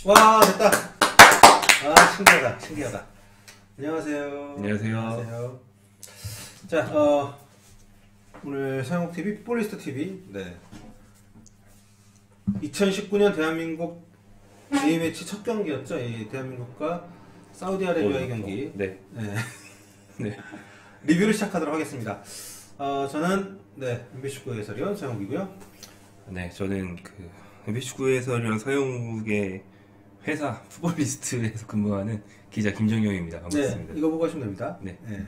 와, 됐다. 아, 신기하다, 신기하다. 안녕하세요. 안녕하세요. 안녕하세요. 자, 오늘 서영욱 TV, 풋볼리스트 TV. 네. 2019년 대한민국 A매치 첫 경기였죠. 이 대한민국과 사우디아라비아의 경기. 네. 네. 네. 리뷰를 시작하도록 하겠습니다. 저는 MBC9 해설위원 서영욱이고요. 네, 저는 MBC9 해설위원 서영욱의 회사 풋볼리스트에서 근무하는 기자 김정용입니다. 반갑습니다. 네, 이거 보고 하시면 됩니다. 네. 네.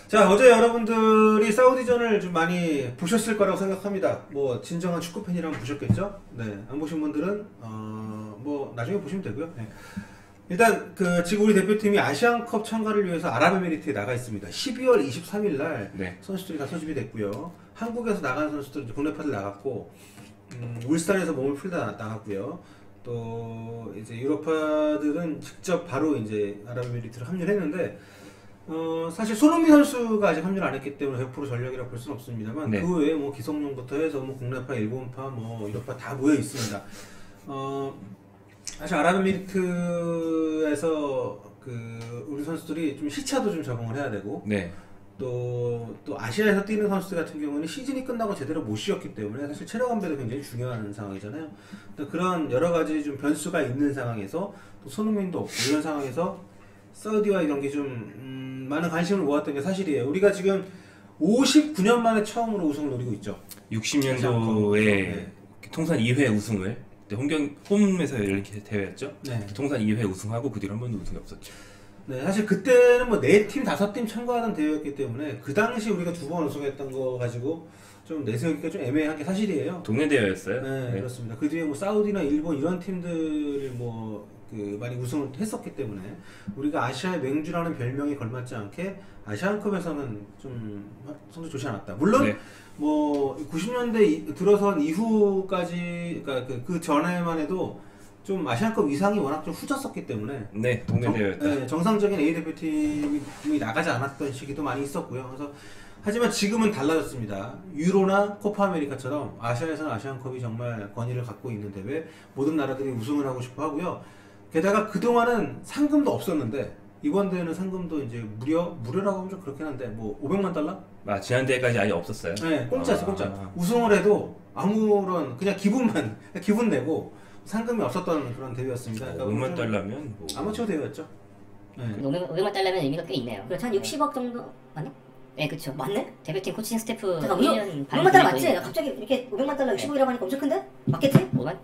자, 어제 여러분들이 사우디전을 좀 많이 보셨을 거라고 생각합니다. 뭐 진정한 축구 팬이라면 보셨겠죠? 네, 안 보신 분들은 뭐 나중에 보시면 되고요. 네. 일단 지금 우리 대표팀이 아시안컵 참가를 위해서 아랍에미리트에 나가 있습니다. 12월 23일 날 네. 선수들이 다 소집이 됐고요. 한국에서 나간 선수들은 국내파들 나갔고, 울산에서 몸을 풀다 나갔고요. 또 이제 유럽파들은 직접 바로 이제 아랍에미리트를 합류를 했는데, 사실 손흥민 선수가 아직 합류를 안 했기 때문에 100% 전력이라고 볼 수는 없습니다만, 네. 그 외에 뭐 기성용부터 해서 뭐 국내파, 일본파, 뭐 유럽파 다 모여 있습니다. 사실 아랍에미리트에서 우리 선수들이 좀 시차도 좀 적응을 해야 되고, 네. 또 아시아에서 뛰는 선수들 같은 경우는 시즌이 끝나고 제대로 못 쉬었기 때문에 사실 체력 안배도 굉장히 중요한 상황이잖아요. 그런 여러 가지 좀 변수가 있는 상황에서 또 손흥민도 없고 이런 상황에서 사우디와의 경기 좀 많은 관심을 모았던 게 사실이에요. 우리가 지금 59년 만에 처음으로 우승을 노리고 있죠. 60년도에 네. 통산 2회 우승을 홈에서 열린 대회였죠. 네. 통산 2회 우승하고 그 뒤로 한 번도 우승이 없었죠. 네, 사실 그때는 뭐 4팀, 5팀 참가하는 대회였기 때문에 그 당시 우리가 2번 우승했던 거 가지고 좀 내세우기가 좀 애매한 게 사실이에요. 동네 대회였어요. 네, 네. 그렇습니다. 그 뒤에 뭐 사우디나 일본 이런 팀들이 많이 우승을 했었기 때문에 우리가 아시아의 맹주라는 별명이 걸맞지 않게 아시안컵에서는 좀 성적 좋지 않았다. 물론 네. 뭐 90년대 들어선 이후까지, 그러니까 그 전에만 해도 좀 아시안컵 이상이 워낙 좀 후졌었기 때문에 네, 동네 대회였다. 네, 정상적인 A 대표팀이 나가지 않았던 시기도 많이 있었고요. 그래서 하지만 지금은 달라졌습니다. 유로나 코파 아메리카처럼 아시아에서는 아시안컵이 정말 권위를 갖고 있는 대회, 모든 나라들이 우승을 하고 싶어 하고요. 게다가 그동안은 상금도 없었는데 이번 대회는 상금도 이제 무료라고 하면 좀 그렇긴 한데 뭐 500만 달러? 지난 대회까지 아예 없었어요. 네, 공짜였어, 공짜. 우승을 해도 아무런 그냥 기분 내고 상금이 없었던 그런 대회였습니다. 그러니까 500만 달러면 뭐... 아마추어 대회였죠. 네. 500만 달러면 의미가 꽤 있네요. 그렇죠. 한 60억 정도 맞나? 네, 그쵸. 맞네? 대표팀 코칭 스태프 잠깐 1년 반 500만 달러 정도 맞지? 갑자기 이렇게 500만 달러 60억이라고 하니까 엄청 큰데? 맞겠지? 5만?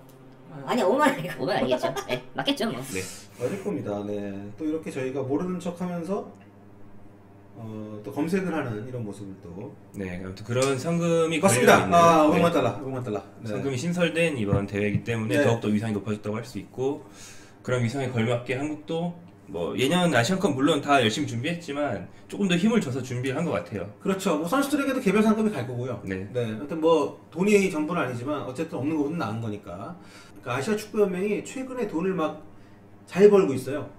아니야 5만 아니고 5만 아니겠죠? 네, 맞겠죠 뭐. 네. 맞을 겁니다. 네. 또 이렇게 저희가 모르는 척하면서 또 검색을 하는 이런 모습도 네, 아무튼 그런 상금이 맞습니다. 걸려있는 500만 달러, 500만 달러. 네. 상금이 신설된 이번 대회이기 때문에 네. 더욱더 위상이 높아졌다고 할 수 있고, 그런 위상에 걸맞게 한국도 뭐 예년 아시안컵 물론 다 열심히 준비했지만 조금 더 힘을 줘서 준비를 한 것 같아요. 그렇죠. 뭐 선수들에게도 개별 상금이 갈 거고요. 네. 하여튼 뭐 돈이 전부는 아니지만 어쨌든 없는 것보다 나은 거니까. 그러니까 아시아 축구 연맹이 최근에 돈을 막 잘 벌고 있어요.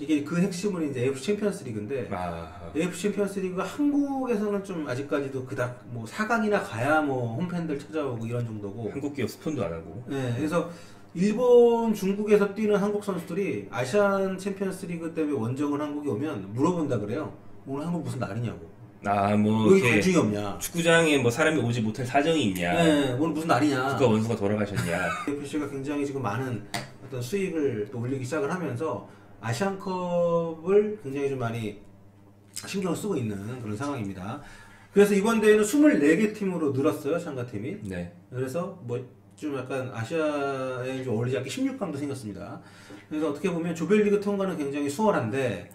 이게 그 핵심은 이제 AFC 챔피언스 리그인데, AFC 챔피언스 리그가 한국에서는 좀 아직까지도 그닥 뭐 4강이나 가야 뭐 홈팬들 찾아오고 이런 정도고. 한국 기업 스폰도 안 하고. 네, 그래서 일본, 중국에서 뛰는 한국 선수들이 아시안 챔피언스 리그 때문에 원정을 한국에 오면 물어본다 그래요. 오늘 한국 무슨 날이냐고. 뭐 여기 이렇게 관중이 없냐. 축구장에 뭐 사람이 오지 못할 사정이 있냐. 네, 오늘 무슨 날이냐. 국가 원수가 돌아가셨냐. AFC가 굉장히 지금 많은 어떤 수익을 또 올리기 시작을 하면서 아시안컵을 굉장히 좀 많이 신경을 쓰고 있는 그런 상황입니다. 그래서 이번 대회는 24개 팀으로 늘었어요, 참가팀이. 네. 그래서 뭐 좀 약간 아시아에 좀 어울리지 않게 16강도 생겼습니다. 그래서 어떻게 보면 조별리그 통과는 굉장히 수월한데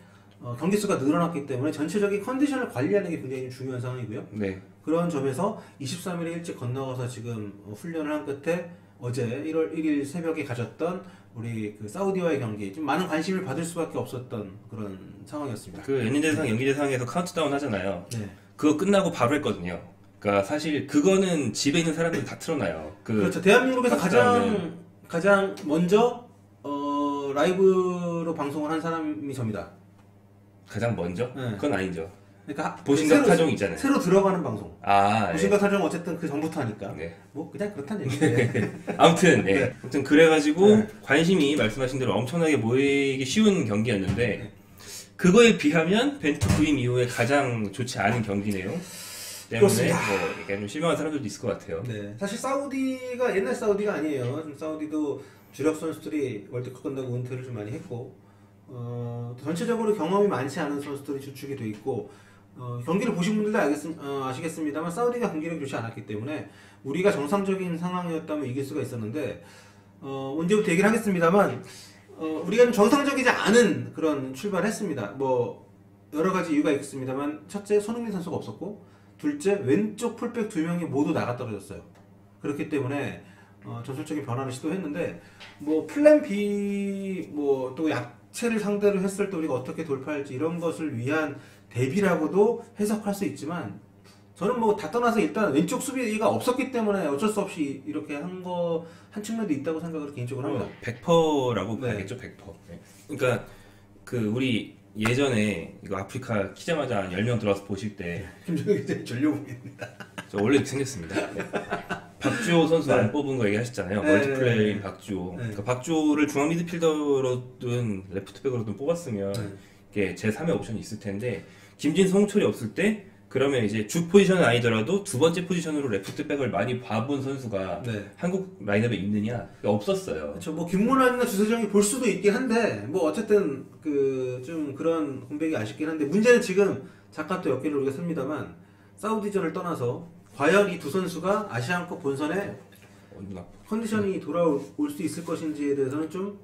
경기 수가 늘어났기 때문에 전체적인 컨디션을 관리하는 게 굉장히 중요한 상황이고요. 네. 그런 점에서 23일에 일찍 건너가서 지금 훈련을 한 끝에 어제 1월 1일 새벽에 가졌던 우리 사우디와의 경기 좀 많은 관심을 받을 수밖에 없었던 그런 상황이었습니다. 연인대상, 연기대상에서 카운트다운 하잖아요. 네. 그거 끝나고 바로 했거든요. 그러니까 사실 그거는 집에 있는 사람들이 다 틀어놔요. 그렇죠. 대한민국에서 가장 먼저 라이브로 방송을 한 사람이 접니다. 가장 먼저? 네. 그건 아니죠. 그러니까 보신각 새로- 타종 있잖아요. 새로 들어가는 방송. 아, 보신각 타종 어쨌든 그 전부터 하니까. 네. 뭐 그냥 그렇다는 얘기예요. 아무튼, 네. 네. 아무튼 그래가지고 네. 관심이 말씀하신 대로 엄청나게 모이기 쉬운 경기였는데 네. 그거에 비하면 벤투 부임 이후에 가장 좋지 않은 경기 내용 때문에 그렇습니다. 뭐 이게 좀 실망한 사람들도 있을 것 같아요. 네, 사실 사우디가 옛날 사우디가 아니에요. 좀 사우디도 주력 선수들이 월드컵 끝나고 은퇴를 좀 많이 했고, 또 전체적으로 경험이 많지 않은 선수들이 주축이 돼 있고, 경기를 보신 분들도 아시겠습니다만 사우디가 경기력이 좋지 않았기 때문에 우리가 정상적인 상황이었다면 이길 수가 있었는데, 언제부터 얘기를 하겠습니다만, 우리가 좀 정상적이지 않은 그런 출발을 했습니다. 뭐 여러 가지 이유가 있습니다만, 첫째 손흥민 선수가 없었고, 둘째 왼쪽 풀백 두 명이 모두 나가 떨어졌어요. 그렇기 때문에 전술적인 변화를 시도했는데 뭐 플랜 B 뭐 또 약체를 상대로 했을 때 우리가 어떻게 돌파할지 이런 것을 위한 대비라고도 해석할 수 있지만 저는 뭐 다 떠나서 일단 왼쪽 수비가 없었기 때문에 어쩔 수 없이 이렇게 한 측면도 있다고 생각을 개인적으로 합니다. 100%라고 네. 봐야겠죠, 100%. 네. 그러니까 그 우리 예전에 이거 아프리카 키자마자 한 10명 들어와서 보실 때 김정일 기자 졸려보입니다. 저 원래 생겼습니다. 네. 박주호 선수 안 뽑은 거 얘기하셨잖아요. 네. 멀티플레이인 박주호. 네. 그러니까 박주호를 중앙 미드필더로든 레프트백으로든 뽑았으면 네. 이게 제 3의 옵션이 있을 텐데 김진수, 홍철이 없을 때 그러면 이제 주 포지션은 아니더라도 두 번째 포지션으로 레프트백을 많이 봐본 선수가 네. 한국 라인업에 있느냐? 없었어요. 그렇죠. 뭐 김문환이나 주세정이 볼 수도 있긴 한데 뭐 어쨌든 그 좀 그런 공백이 아쉽긴 한데 문제는 지금 잠깐 또 엮기를 우리가 씁니다만 사우디전을 떠나서 과연 이 두 선수가 아시안컵 본선에 컨디션이 돌아올 수 있을 것인지에 대해서는 좀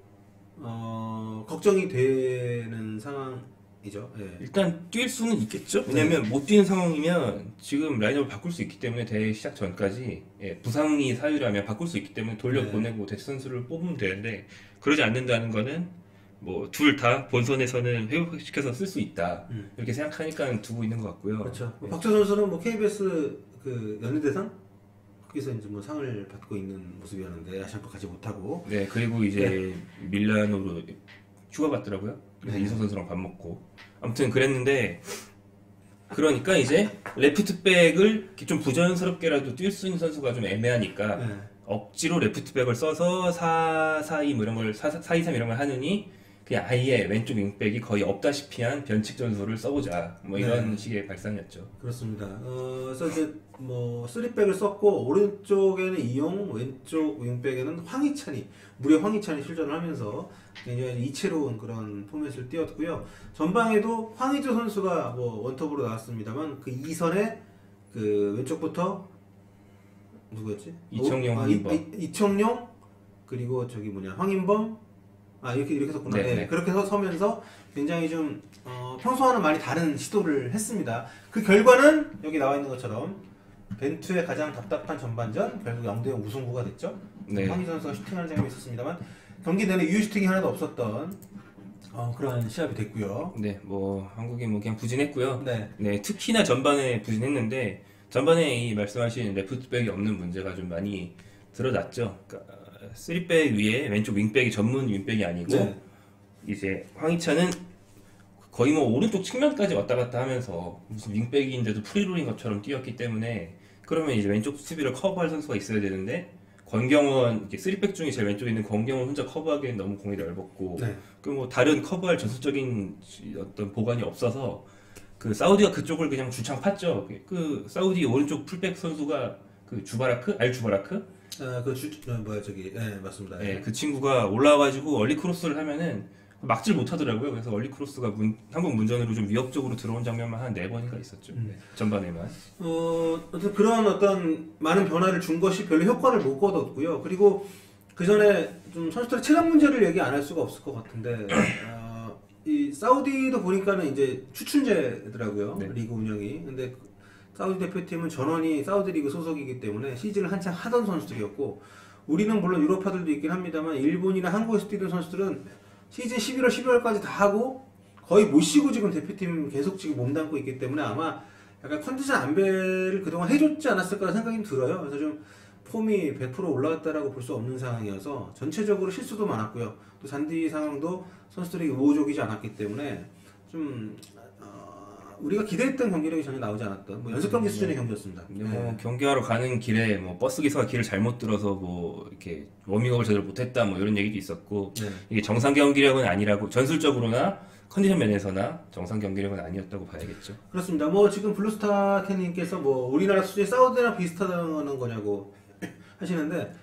걱정이 되는 상황이죠. 예. 일단 뛸 수는 있겠죠. 왜냐면 못 뛰는 상황이면 지금 라인업을 바꿀 수 있기 때문에 대회 시작 전까지 부상이 사유라면 바꿀 수 있기 때문에 돌려보내고 대체 선수를 뽑으면 되는데 그러지 않는다는 거는 뭐 둘 다 본선에서는 회복시켜서 쓸 수 있다 이렇게 생각하니까 두고 있는 것 같고요. 그렇죠. 네. 박주 선수는 뭐 KBS 그 연예대상 거기서 이제 뭐 상을 받고 있는 모습이었는데 아시안컵 가지 못하고. 네, 그리고 이제 밀라노로 휴가 갔더라고요. 그래서 이소 선수랑 밥 먹고 아무튼 그랬는데 그러니까 이제 레프트백을 이렇게 좀 부자연스럽게라도 뛸 수 있는 선수가 좀 애매하니까 네. 억지로 레프트백을 써서 4-4-2 뭐 이런 걸 4-2-3 이런 걸 하느니 그냥 아예 왼쪽 윙백이 거의 없다시피 한 변칙 전술을 써보자 뭐 이런 식의 발상이었죠. 그렇습니다. 그래서 이제 뭐 3백을 썼고 오른쪽에는 이용, 왼쪽 윙백에는 황희찬이 무려 황희찬이 출전을 하면서 굉장히 이채로운 그런 포맷을 띄웠고요. 전방에도 황의조 선수가 뭐 원톱으로 나왔습니다만 그 이선에 그 왼쪽부터 누구였지? 이청용, 황인범. 이청용 그리고 저기 뭐냐 황인범 이렇게 썼구나. 네, 네, 네. 그렇게 서면서 굉장히 좀 평소와는 많이 다른 시도를 했습니다. 그 결과는 여기 나와 있는 것처럼 벤투의 가장 답답한 전반전 결국 0대0 무승부가 됐죠. 네. 황희 선수가 슈팅하는 장면이 있었습니다만 경기 내내 유효 슈팅이 하나도 없었던 그런 시합이 됐고요. 네, 뭐 한국이 뭐 그냥 부진했고요. 네. 네, 특히나 전반에 부진했는데 전반에 이 말씀하신 레프트백이 없는 문제가 좀 많이 드러났죠. 그러니까 3백 위에 왼쪽 윙백이 전문 윙백이 아니고 네. 이제 황희찬은 거의 뭐 오른쪽 측면까지 왔다 갔다 하면서 무슨 윙백인데도 프리롤인 것처럼 뛰었기 때문에 그러면 이제 왼쪽 수비를 커버할 선수가 있어야 되는데 권경원 이렇게 3백 중에 제일 왼쪽에 있는 권경원 혼자 커버하기엔 너무 공이 넓었고 네. 그 뭐 다른 커버할 전술적인 어떤 보관이 없어서 그 사우디가 그쪽을 그냥 주창 팠죠. 그 사우디 오른쪽 풀백 선수가 그 주바라크 알 주바라크 네, 맞습니다. 네, 그 친구가 올라와가지고 얼리 크로스를 하면은 막질 못하더라고요. 그래서 얼리 크로스가 한국 문전으로 좀 위협적으로 들어온 장면만 한 4번인가 있었죠. 네, 전반에만. 어떤 그런 어떤 많은 변화를 준 것이 별로 효과를 못 거뒀고요. 그리고 그 전에 좀 선수들의 체력 문제를 얘기 안 할 수가 없을 것 같은데 이 사우디도 보니까는 이제 추춘제더라고요. 네. 리그 운영이. 근데 사우디 대표팀은 전원이 사우디 리그 소속이기 때문에 시즌을 한창 하던 선수들이었고 우리는 물론 유럽파들도 있긴 합니다만 일본이나 한국에서 뛰던 선수들은 시즌 11월, 12월까지 다 하고 거의 못 쉬고 지금 대표팀 계속 지금 몸담고 있기 때문에 아마 약간 컨디션 안배를 그동안 해줬지 않았을까 생각이 들어요. 그래서 좀 폼이 100% 올라갔다라고 볼 수 없는 상황이어서 전체적으로 실수도 많았고요. 또 잔디 상황도 선수들이 우호적이지 않았기 때문에 좀 우리가 기대했던 경기력이 전혀 나오지 않았던 뭐 연습 경기 수준의 경기였습니다. 뭐 경기하러 가는 길에 뭐 버스 기사가 길을 잘못 들어서 뭐 이렇게 워밍업을 제대로 못했다 뭐 이런 얘기도 있었고 네. 이게 정상 경기력은 아니라고 전술적으로나 컨디션 면에서나 정상 경기력은 아니었다고 봐야겠죠. 그렇습니다. 뭐 지금 블루스타 캔님께서 뭐 우리나라 수준의 사우디랑 비슷하다는 거냐고 하시는데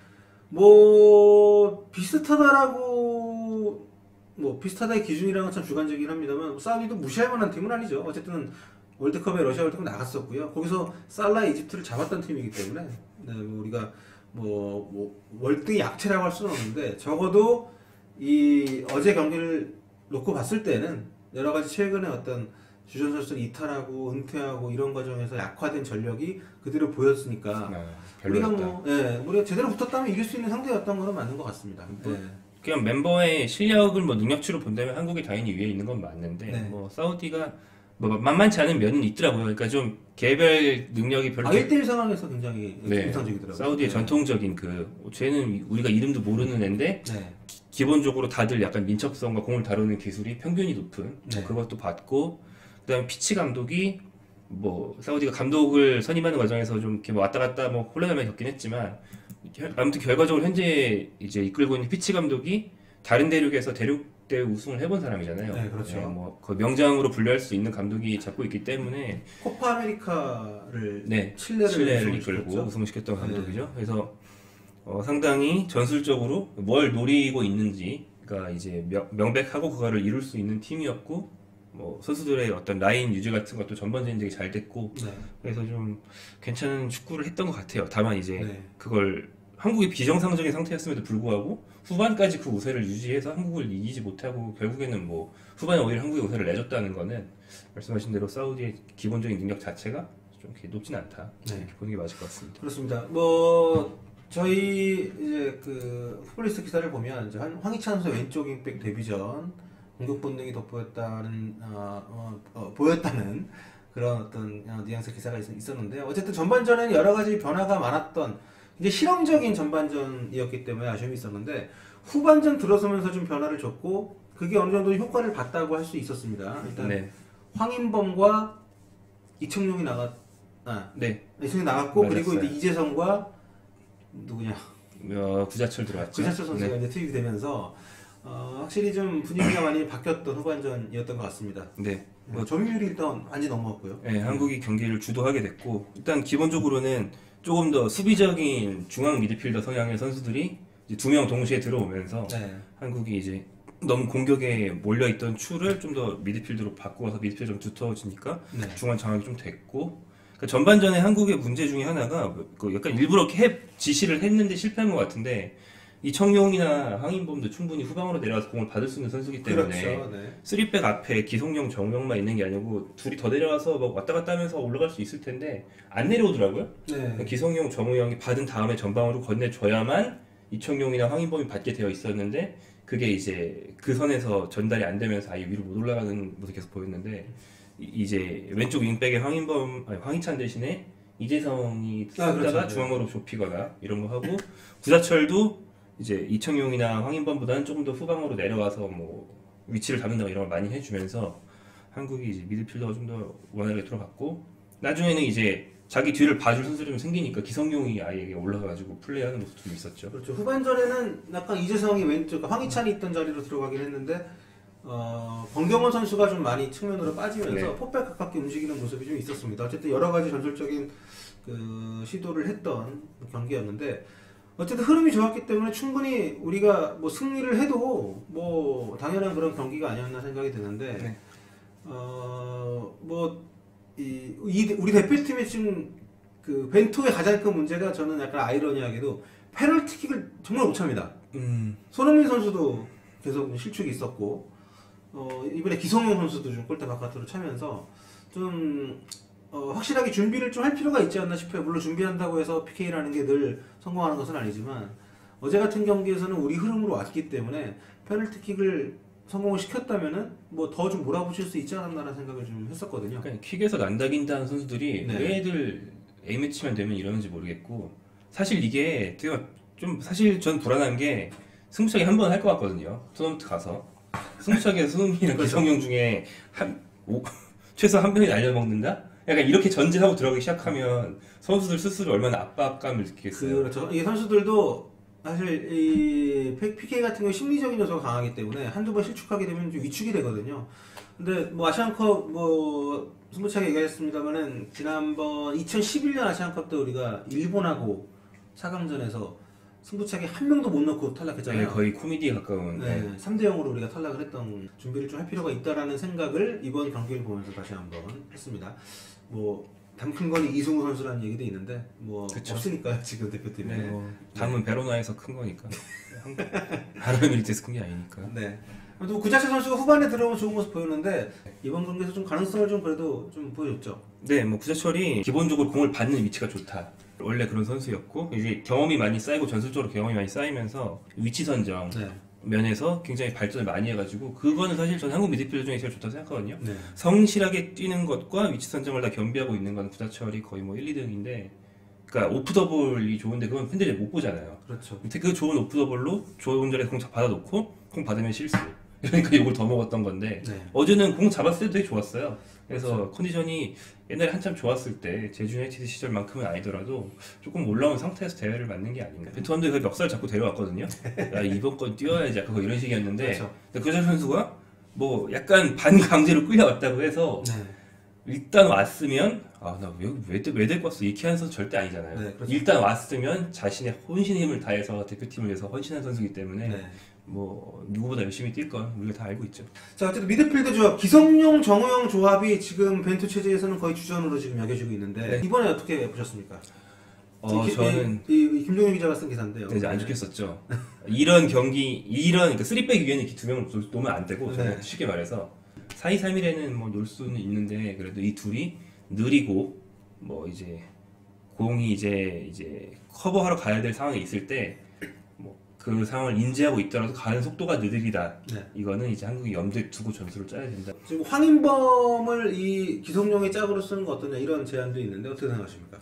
뭐 비슷하다라고 뭐 비슷하다의 기준이랑은 참 주관적이긴 합니다만 사우디도 무시할 만한 팀은 아니죠. 어쨌든 월드컵에 러시아 월드컵 나갔었고요. 거기서 살라 이집트를 잡았던 팀이기 때문에 네, 뭐 우리가 뭐 월등히 약체라고 할 수는 없는데 적어도 이 어제 경기를 놓고 봤을 때는 여러 가지 최근에 어떤 주전 선수를 이탈하고 은퇴하고 이런 과정에서 약화된 전력이 그대로 보였으니까 우리가 별로였다. 우리가 제대로 붙었다면 이길 수 있는 상대였던 거는 맞는 것 같습니다. 네. 그냥 멤버의 실력을 뭐 능력치로 본다면 한국이 당연히 위에 있는 건 맞는데 네. 뭐 사우디가 뭐 만만치 않은 면은 있더라고요. 그러니까 좀 개별 능력이 별로 1대1 상황에서 굉장히 네. 인상적이더라고요. 사우디의 네. 전통적인 쟤는 우리가 이름도 모르는 애인데 네. 기본적으로 다들 약간 민첩성과 공을 다루는 기술이 평균이 높은 네. 그것도 봤고 그다음에 피치 감독이 뭐 사우디가 감독을 선임하는 과정에서 좀 이렇게 뭐 왔다 갔다 뭐 혼란을 겪긴 했지만 아무튼 결과적으로 현재 이제 이끌고 있는 피치 감독이 다른 대륙에서 대륙대 우승을 해본 사람이잖아요. 네, 그렇죠. 뭐 거의 명장으로 분류할 수 있는 감독이 잡고 있기 때문에 코파 아메리카를 네, 칠레를 이끌고 우승시켰던 감독이죠. 그래서 상당히 전술적으로 뭘 노리고 있는지가 이제 명백하고 그거를 이룰 수 있는 팀이었고 뭐 선수들의 어떤 라인 유지 같은 것도 전반전이 되게 잘 됐고 네. 그래서 좀 괜찮은 축구를 했던 것 같아요. 다만 이제 네. 그걸 한국이 비정상적인 상태였음에도 불구하고 후반까지 그 우세를 유지해서 한국을 이기지 못하고 결국에는 뭐 후반에 오히려 한국의 우세를 내줬다는 거는 말씀하신 대로 사우디의 기본적인 능력 자체가 좀 이렇게 높진 않다. 네. 이렇게 보는 게 맞을 것 같습니다. 그렇습니다. 뭐 저희 이제 그 풋볼리스트 기사를 보면 이제 황희찬 선수 왼쪽 윙백 데뷔전 공격 본능이 돋보였다는 보였다는 그런 어떤 뉘앙스 기사가 있었는데요. 어쨌든 전반전에는 여러 가지 변화가 많았던 이제 실험적인 전반전이었기 때문에 아쉬움이 있었는데 후반전 들어서면서 좀 변화를 줬고 그게 어느 정도 효과를 봤다고 할 수 있었습니다. 일단 네. 황인범과 이청용이 네. 이청용이 나갔고 맞았어요. 그리고 이제 이재성과 누구냐 구자철 들어왔죠. 구자철 선수가 네. 이제 투입이 되면서 확실히 좀 분위기가 많이 바뀌었던 후반전이었던 것 같습니다. 네. 점유율이 일단 완전 넘어갔고요. 네, 한국이 경기를 주도하게 됐고 일단 기본적으로는 조금 더 수비적인 중앙 미드필더 성향의 선수들이 이제 2명 동시에 들어오면서 네. 한국이 이제 너무 공격에 몰려있던 추를 좀 더 미드필드로 바꾸어서 미드필드 좀 두터워지니까 네. 중앙 장악이 좀 됐고 그러니까 전반전에 한국의 문제 중에 하나가 그 약간 일부러 이렇게 지시를 했는데 실패한 것 같은데 이청용이나 황인범도 충분히 후방으로 내려가서 공을 받을 수 있는 선수이기 때문에 그렇죠. 네. 3백 앞에 기성용, 정용만 있는 게 아니고 둘이 더 내려와서 막 왔다 갔다 하면서 올라갈 수 있을 텐데 안 내려오더라고요. 네. 기성용, 정우영이 받은 다음에 전방으로 건네줘야만 이청용이나 황인범이 받게 되어 있었는데 그게 이제 그 선에서 전달이 안 되면서 아예 위로 못 올라가는 모습이 계속 보였는데 이제 왼쪽 윙백의 황희찬 대신에 이재성이 쓰다가 그렇죠. 네. 중앙으로 좁히거나 이런 거 하고 구자철도 이제 이청용이나 황인범보다는 조금 더 후방으로 내려와서 뭐 위치를 잡는다고 이런 걸 많이 해주면서 한국이 이제 미드필더가 좀 더 원활하게 들어갔고 나중에는 이제 자기 뒤를 봐줄 선수들이 좀 생기니까 기성용이 아예 올라가가지고 플레이하는 모습도 좀 있었죠. 그렇죠. 후반전에는 약간 이재성이 왼쪽, 황희찬이 있던 자리로 들어가긴 했는데 권경원 선수가 좀 많이 측면으로 빠지면서 네. 폭백 가깝게 움직이는 모습이 좀 있었습니다. 어쨌든 여러 가지 전술적인 그 시도를 했던 경기였는데 어쨌든 흐름이 좋았기 때문에 충분히 우리가 뭐 승리를 해도 뭐 당연한 그런 경기가 아니었나 생각이 드는데 네. 우리 대표팀의 지금 그 벤투의 가장 큰 문제가 저는 약간 아이러니하게도 페널티킥을 정말 못 찹니다. 손흥민 선수도 계속 실축이 있었고 이번에 기성용 선수도 좀 골대 바깥으로 차면서 좀 확실하게 준비를 좀 할 필요가 있지 않나 싶어요. 물론 준비한다고 해서 PK라는 게 늘 성공하는 것은 아니지만 어제 같은 경기에서는 우리 흐름으로 왔기 때문에 페널티킥을 성공을 시켰다면은 뭐 더 좀 몰아붙일 수 있지 않았나라는 생각을 좀 했었거든요. 그러니까 킥에서 난다긴다는 선수들이 네. 왜 애들 A매치만 되면 이러는지 모르겠고 사실 이게 되게 좀 사실 전 불안한 게 승부차기 한 번 할 것 같거든요. 토너먼트 가서 승부차기에서 손흥민이랑 그렇죠. 기성용 중에 최소 한 명이 날려먹는다? 약간 이렇게 전제하고 들어가기 시작하면 선수들 스스로 얼마나 압박감을 느끼겠어요. 그렇죠. 이 선수들도 사실 이 PK 같은 경우 심리적인 요소가 강하기 때문에 한두 번 실축하게 되면 좀 위축이 되거든요. 근데 뭐 아시안컵 뭐 승부차게 얘기했습니다만은 지난번 2011년 아시안컵 때 우리가 일본하고 4강전에서 승부차게 한 명도 못 넣고 탈락했잖아요. 네, 거의 코미디에 가까운. 네, 3대 0으로 우리가 탈락을 했던 준비를 좀 할 필요가 있다라는 생각을 이번 경기를 보면서 다시 한번 했습니다. 뭐 담큰 거니 이승우 선수라는 얘기도 있는데 뭐 그쵸. 없으니까요 지금 대표팀에. 네, 뭐 담은 베로나에서 큰 거니까. 아랍에미리트에서 큰 게 아니니까. 네. 아무튼 구자철 선수가 후반에 들어오면 좋은 모습 보였는데 이번 경기에서 좀 가능성을 좀 그래도 좀 보여줬죠. 네, 뭐 구자철이 기본적으로 공을 받는 위치가 좋다. 원래 그런 선수였고 이제 경험이 많이 쌓이고 전술적으로 경험이 많이 쌓이면서 위치 선정 네. 면에서 굉장히 발전을 많이 해가지고 그거는 사실 저는 한국 미드필더 중에 제일 좋다고 생각하거든요. 네. 성실하게 뛰는 것과 위치 선정을 다 겸비하고 있는 건 구자철이 거의 뭐 1, 2등인데 그러니까 오프 더 볼이 좋은데 그건 팬들이 못 보잖아요. 그렇죠. 근데 그 좋은 오프 더 볼로 좋은 자리에 공 받아놓고 공 받으면 실수. 그러니까 욕을 더 먹었던 건데 네. 어제는 공 잡았을 때도 되게 좋았어요. 그래서 그렇죠. 컨디션이 옛날에 한참 좋았을 때 제주 유나이티드 시절만큼은 아니더라도 조금 올라온 상태에서 대회를 맞는 게 아닌가. 베트남도 그 멱살 잡고 데려왔거든요. 야 이번 건 뛰어야지 약간 이런 식이었는데 그렇죠. 근데 구자철 선수가 뭐 약간 반강제로 끌려왔다고 해서 네. 일단 왔으면 아 나 왜 데리고 왔어 이렇게 하는 선수 절대 아니잖아요. 네, 그렇죠. 일단 왔으면 자신의 혼신의 힘을 다해서 대표팀을 위해서 헌신한 선수이기 때문에 네. 뭐 누구보다 열심히 뛸 건 우리가 다 알고 있죠. 자, 어쨌든 미드필더 조합 기성용, 정우영 조합이 지금 벤투 체제에서는 거의 주전으로 지금 여겨지고 있는데 이번에 어떻게 보셨습니까? 저는 이 김종현 기자가 쓴 기사인데요. 네, 안 좋겠었죠. 이런 경기, 그러니까 3백 위에는 이렇게 두 명을 놓으면 안 되고 저는 네. 쉽게 말해서 4-2-3-1에는 뭐 놓을 수는 있는데 그래도 이 둘이 느리고 뭐 이제 공이 이제 커버하러 가야 될 상황에 있을 때 뭐 그 상황을 인지하고 있더라도 가는 속도가 느리다. 네. 이거는 이제 한국이 염두에 두고 전술을 짜야 된다. 지금 황인범을 이 기성용의 짝으로 쓰는 거 어떠냐 이런 제안도 있는데 어떻게 생각하십니까?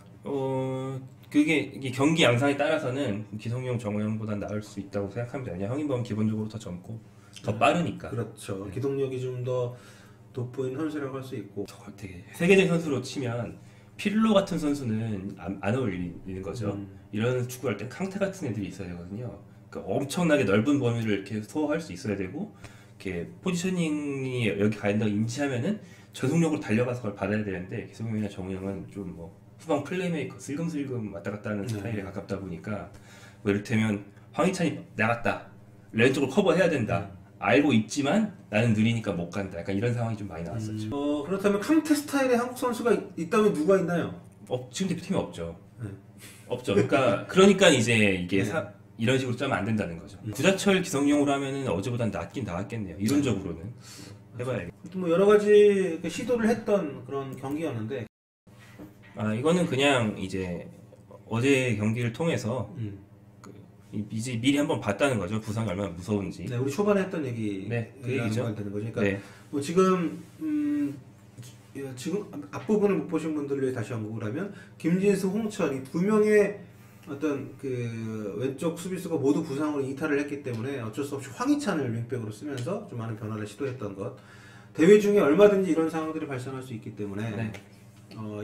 그게 이게 경기 양상에 따라서는 기성용, 정우영보다 나을 수 있다고 생각합니다. 왜냐 황인범은 기본적으로 더 젊고 더 빠르니까. 그렇죠. 기동력이 좀 더 돋보이는 선수라고 할 수 있고. 되게 세계적인 선수로 치면 필로 같은 선수는 안 어울리는 거죠. 이런 축구할 때 캉테 같은 애들이 있어야 되거든요. 그러니까 엄청나게 넓은 범위를 이렇게 소화할 수 있어야 되고 이렇게 포지셔닝이 여기 가 있다고 인지하면은 전속력으로 달려가서 그걸 받아야 되는데 기성용이나 정우영은 좀 뭐 후방 플레이메이커 슬금슬금 왔다 갔다 하는 스타일에 가깝다 보니까 뭐 이를테면 황희찬이 나갔다 왼쪽으로 커버해야 된다 알고 있지만 나는 느리니까 못 간다 약간 이런 상황이 좀 많이 나왔었죠. 그렇다면 캉테 스타일의 한국 선수가 있다면 누가 있나요? 지금 대표팀에 없죠. 네. 없죠. 그러니까 이제 이게 네. 이런 식으로 짜면 안 된다는 거죠. 구자철 기성용으로 하면은 어제보단 낫긴 나았겠네요. 이론적으로는 해봐야겠. 뭐 여러 가지 시도를 했던 그런 경기였는데. 이거는 그냥 이제 어제 경기를 통해서 이제 미리 한번 봤다는 거죠. 부상이 얼마나 무서운지. 네, 우리 초반에 했던 얘기. 네, 그 얘기죠. 되는 거죠. 그러니까 네. 뭐 지금 앞부분을 못 보신 분들을 위해 다시 언급을 하면 김진수, 홍철 이 두 명의 어떤 그 왼쪽 수비수가 모두 부상으로 이탈을 했기 때문에 어쩔 수 없이 황희찬을 윙백으로 쓰면서 좀 많은 변화를 시도했던 것. 대회 중에 얼마든지 이런 상황들이 발생할 수 있기 때문에 네.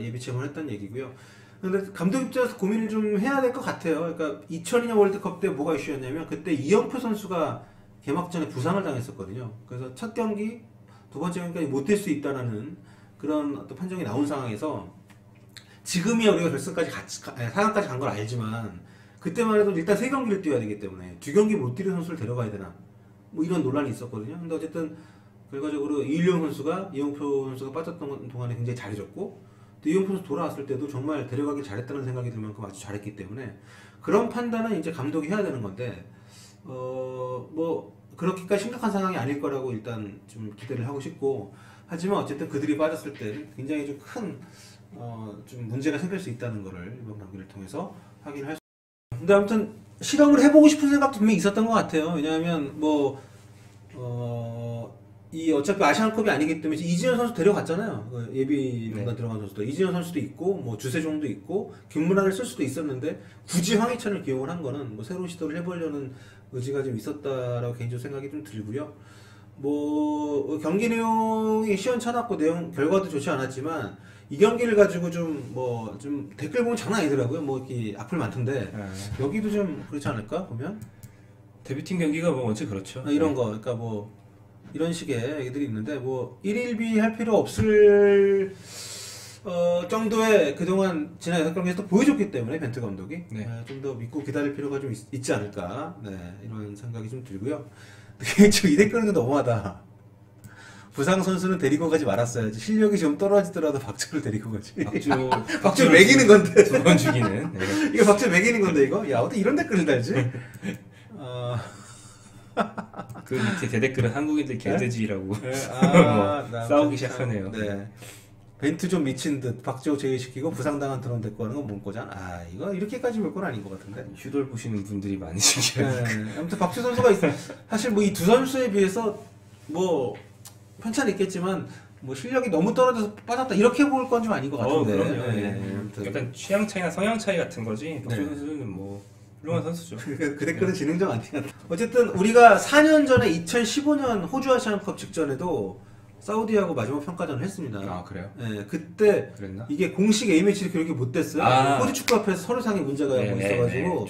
예비책을 했던 얘기고요. 근데 감독 입장에서 고민을 좀 해야 될 것 같아요. 그러니까 2002년 월드컵 때 뭐가 이슈였냐면 그때 이영표 선수가 개막전에 부상을 당했었거든요. 그래서 첫 경기, 두 번째 경기까지 못 뛸 수 있다라는 그런 어떤 판정이 나온 상황에서 지금이야 우리가 결승까지 4강까지 간 걸 알지만 그때만 해도 일단 3경기를 뛰어야 되기 때문에 2경기 못 뛰는 선수를 데려가야 되나 뭐 이런 논란이 있었거든요. 근데 어쨌든 결과적으로 이일용 선수가 이영표 선수가 빠졌던 동안에 굉장히 잘해줬고 또 이영표 선수 돌아왔을 때도 정말 데려가길 잘했다는 생각이 들 만큼 아주 잘했기 때문에 그런 판단은 이제 감독이 해야 되는 건데 뭐 그렇게까지 심각한 상황이 아닐 거라고 일단 좀 기대를 하고 싶고 하지만 어쨌든 그들이 빠졌을 때는 굉장히 좀 큰 좀 문제가 생길 수 있다는 거를 이번 경기를 통해서 확인할 수. 근데 아무튼 실험을 해보고 싶은 생각도 분명히 있었던 것 같아요. 왜냐하면 이 어차피 아시안컵이 아니기 때문에 이진현 선수 데려갔잖아요. 예비 명단 들어간 선수도 이진현 선수도 있고 뭐 주세종도 있고 김문환을 쓸 수도 있었는데 굳이 황희찬을 기용을 한 거는 뭐 새로운 시도를 해보려는 의지가 좀 있었다라고 개인적으로 생각이 좀 들고요. 뭐 경기 내용이 시원찮았고 내용 결과도 좋지 않았지만 이 경기를 가지고 좀 댓글 보면 장난 아니더라고요. 뭐 이렇게 악플 많던데 여기도 좀 그렇지 않을까 보면 데뷔팀 경기가 뭐 원체 그렇죠. 이런 거 그러니까 뭐 이런 식의 얘기들이 있는데 뭐 1일비 할 필요 없을 정도의 그동안 지난 6경기에서 또 보여줬기 때문에 벤투 감독이 좀 더 믿고 기다릴 필요가 좀 있지 않을까 이런 생각이 좀 들고요. 개인적으로 이 댓글은 너무하다. 부상 선수는 데리고 가지 말았어야지. 실력이 좀 떨어지더라도 박주를 데리고 가지. 박주 매기는 건데. 두 번 죽이는. 이거 박주 매기는 건데 이거. 야 어떻게 이런 댓글을 달지? 그 밑에 대댓글은 한국인들 개돼지라고 뭐 싸우기 시작하네요. 네. 벤투 좀 미친 듯 박지호 제외시키고 부상당한 드론 데리고 하는 건 문고장. 이거 이렇게까지 볼 건 아닌 것 같은데. 휴돌 보시는 분들이 많으시죠. 아무튼 박지호 선수가 사실 뭐 이 두 선수에 비해서 뭐 편차는 있겠지만 뭐 실력이 너무 떨어져서 빠졌다 이렇게 볼 건 좀 아닌 것 같은데. 그럼요. 약간 취향 차이나 성향 차이 같은 거지. 박지호 선수는 뭐 훌륭한 선수죠. 그 댓글은 지능적 아니야. 어쨌든 우리가 4년 전에 2015년 호주 아시안컵 직전에도 사우디하고 마지막 평가전을 했습니다. 그래요? 네, 그때 그랬나? 이게 공식 A매치를 기록이 못 됐어요. 호주 축구협회에서 서류상의 문제가 있어가지고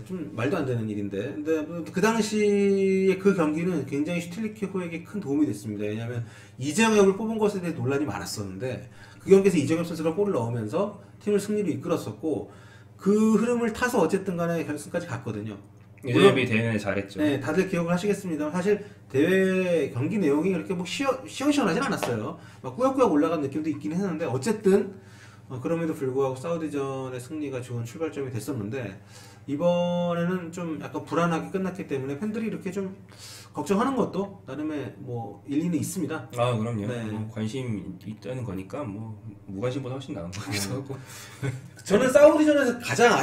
좀 말도 안 되는 일인데 근데 그 당시에 그 경기는 굉장히 슈틸리케호에게 큰 도움이 됐습니다. 왜냐하면 이정엽을 뽑은 것에 대해 논란이 많았었는데 그 경기에서 이정엽 선수가 골을 넣으면서 팀을 승리로 이끌었었고 그 흐름을 타서 어쨌든 간에 결승까지 갔거든요. 이정엽이 대회는 잘했죠. 네, 다들 기억을 하시겠습니다만 사실 대회 경기 내용이 그렇게 뭐 시원시원하진 않았어요. 막 꾸역꾸역 올라간 느낌도 있긴 했는데 어쨌든 그럼에도 불구하고 사우디전의 승리가 좋은 출발점이 됐었는데 이번에는 좀 약간 불안하게 끝났기 때문에 팬들이 이렇게 좀 걱정하는 것도 나름의 뭐 일리는 있습니다. 그럼요. 네. 뭐 관심 있다는 거니까 뭐 무관심보다 훨씬 나은 것 같기도 하고. 저는 사우디전에서 가장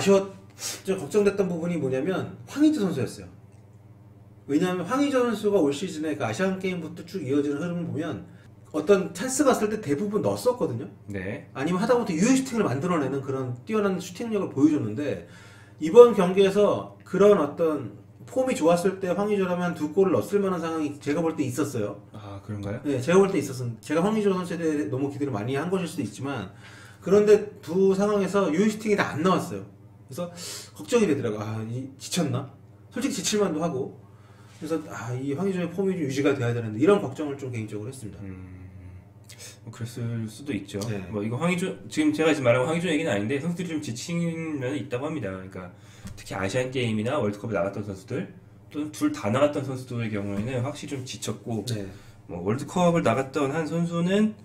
좀 걱정됐던 부분이 뭐냐면 황의조 선수였어요. 왜냐하면 황의조 선수가 올 시즌에 그 아시안 게임부터 쭉 이어지는 흐름을 보면 어떤 찬스가 왔을 때 대부분 넣었었거든요. 네. 아니면 하다못해 유효 슈팅을 만들어내는 그런 뛰어난 슈팅력을 보여줬는데 이번 경기에서 그런 어떤 폼이 좋았을 때 황의조라면 2골을 넣었을 만한 상황이 제가 볼 때 있었어요. 그런가요? 네, 제가 볼 때 있었어요. 제가 황의조 선수에 대해 너무 기대를 많이 한 것일 수도 있지만 그런데 두 상황에서 유효 슈팅이 다 안 나왔어요. 그래서 걱정이 되더라고요. 지쳤나? 솔직히 지칠만도 하고. 그래서 이 황의조의 폼이 좀 유지가 돼야 되는데 이런 걱정을 좀 개인적으로 했습니다. 뭐 그랬을 수도 있죠. 네. 뭐 이거 황의조 지금 제가 지금 말하고 황의조 얘기는 아닌데 선수들이 좀 지친 면이 있다고 합니다. 그러니까 특히 아시안 게임이나 월드컵에 나갔던 선수들 또는 둘 다 나갔던 선수들의 경우에는 확실히 좀 지쳤고 뭐 월드컵을 나갔던 한 선수는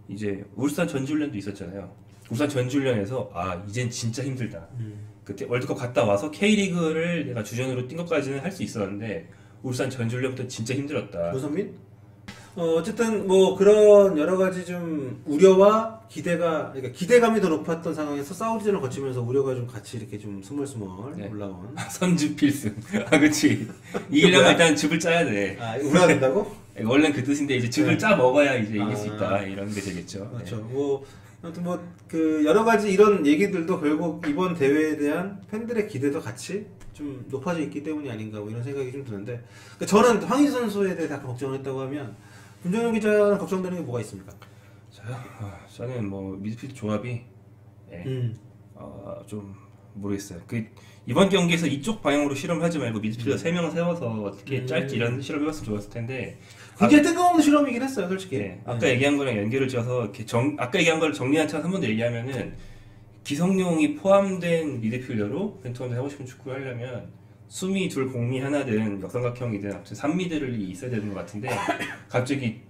이제 울산 전지훈련도 있었잖아요. 울산 전지훈련에서 이젠 진짜 힘들다. 그때 월드컵 갔다 와서 K리그를 내가 주전으로 뛴 것까지는 할 수 있었는데 울산 전지훈련부터 진짜 힘들었다. 노선민? 어쨌든 뭐 그런 여러 가지 좀 우려와 그러니까 기대감이 더 높았던 상황에서 사우디전을 거치면서 우려가 좀 같이 이렇게 좀 스멀스멀 올라온. 선주 필승. 그치. 이기려면 일단 즙을 짜야 돼. 우려가 된다고? 원래는 그 뜻인데 이제 즙을 짜 먹어야 이제 이길 수 있다. 이런 게 되겠죠. 그렇죠. 뭐 아무튼 뭐 그 여러 가지 이런 얘기들도 결국 이번 대회에 대한 팬들의 기대도 같이 좀 높아져 있기 때문이 아닌가 뭐 이런 생각이 좀 드는데 그러니까 저는 황의조 선수에 대해 다 걱정을 했다고 하면 김정현 기자는 걱정되는 게 뭐가 있습니까? 저는 뭐 미드필드 조합이 좀 모르겠어요. 이번 경기에서 이쪽 방향으로 실험하지 말고 미드필더 3명 세워서 어떻게 짧게 이런 실험해봤으면 좋았을 텐데 굉장히 뜬금없는 실험이긴 했어요, 솔직히. 네, 아까 얘기한 거랑 연결을 지어서 이렇게 아까 얘기한 걸 정리한 차서 한 번 더 얘기하면은 기성용이 포함된 미드필더로 벤투 하고 싶은 축구를 하려면 수미 둘 공미 하나든 역삼각형이든 아무튼 3미들이 있어야 되는 것 같은데 갑자기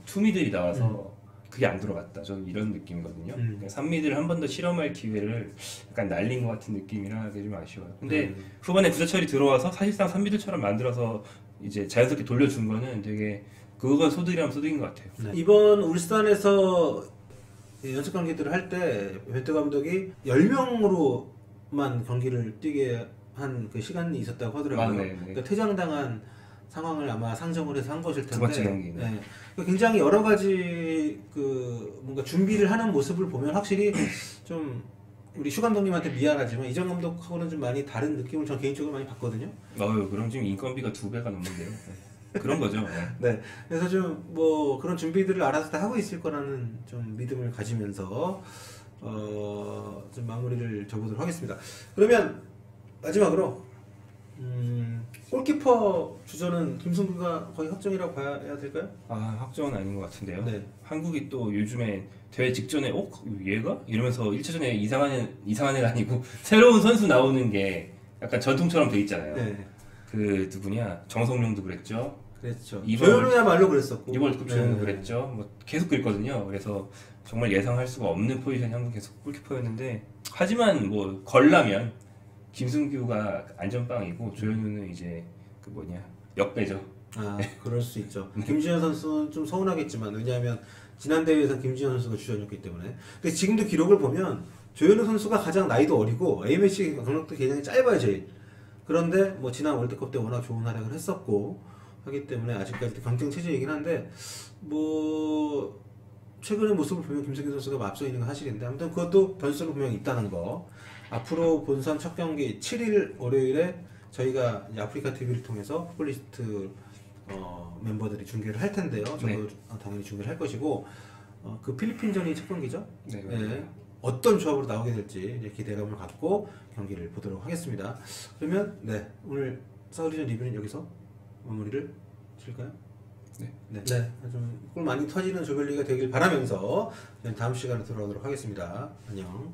투미들이 나와서 그게 안 들어갔다. 저는 이런 느낌이거든요. 3미들을 한 번 더 실험할 기회를 약간 날린 것 같은 느낌이라 그게 좀 아쉬워요. 근데 후반에 구자철이 들어와서 사실상 3미들처럼 만들어서 이제 자연스럽게 돌려준 거는 되게 그건 소득이라면 소득인 것 같아요. 이번 울산에서 연습 경기들을 할 때 벤투 감독이 10명으로만 경기를 뛰게 한 그 시간이 있었다고 하더라고요. 그러니까 퇴장당한 상황을 아마 상정을 해서 한 것일 텐데. 두 번째 경기. 굉장히 여러 가지 뭔가 준비를 하는 모습을 보면 확실히 좀 우리 슈 감독님한테 미안하지만 이정 감독하고는 좀 많이 다른 느낌을 전 개인적으로 많이 봤거든요. 그럼 지금 인건비가 2배가 넘는데요. 그런 거죠. 네. 그래서 좀 뭐 그런 준비들을 알아서 다 하고 있을 거라는 좀 믿음을 가지면서 좀 마무리를 접어보도록 하겠습니다. 그러면 마지막으로 골키퍼 주전은 김승규가 거의 확정이라고 봐야 될까요? 아, 확정은 아닌 것 같은데요. 네. 한국이 또 요즘에 대회 직전에 얘가? 이러면서 1차전에 이상한 애가 아니고 새로운 선수 나오는 게 약간 전통처럼 돼 있잖아요. 네. 그 누구냐? 정성룡도 그랬죠. 그랬죠. 이번 조현우야말로 그랬었고. 이번 월드컵 네. 그랬죠. 뭐 계속 그랬거든요. 그래서 정말 예상할 수가 없는 포지션이 한국 계속 골키퍼였는데 하지만 뭐 걸라면 김승규가 안전빵이고 조현우는 이제 그 뭐냐 역배죠. 아, 그럴 수 있죠. 김지현 선수는 좀 서운하겠지만 왜냐하면 지난 대회에서 김지현 선수가 주전이었기 때문에. 근데 지금도 기록을 보면 조현우 선수가 가장 나이도 어리고 A매치 경력도 굉장히 짧아요 제일. 그런데 뭐 지난 월드컵 때 워낙 좋은 활약을 했었고 하기 때문에 아직까지도 경쟁 체제이긴 한데 뭐 최근의 모습을 보면 김승규 선수가 앞서 있는 건 사실인데 아무튼 그것도 변수로 분명히 있다는 거. 앞으로 본선 첫 경기 7일 월요일에 저희가 이제 아프리카 TV를 통해서 풋볼리스트 멤버들이 중계를 할 텐데요. 저도 네. 당연히 중계를 할 것이고 그 필리핀전이 첫 경기죠. 네, 네. 어떤 조합으로 나오게 될지 이제 기대감을 갖고 경기를 보도록 하겠습니다. 그러면 네 오늘 사우디전 리뷰는 여기서 마무리를 칠까요? 네. 네. 좀 골 많이 터지는 조별리가 되길 바라면서 저희는 다음 시간에 돌아오도록 하겠습니다. 안녕.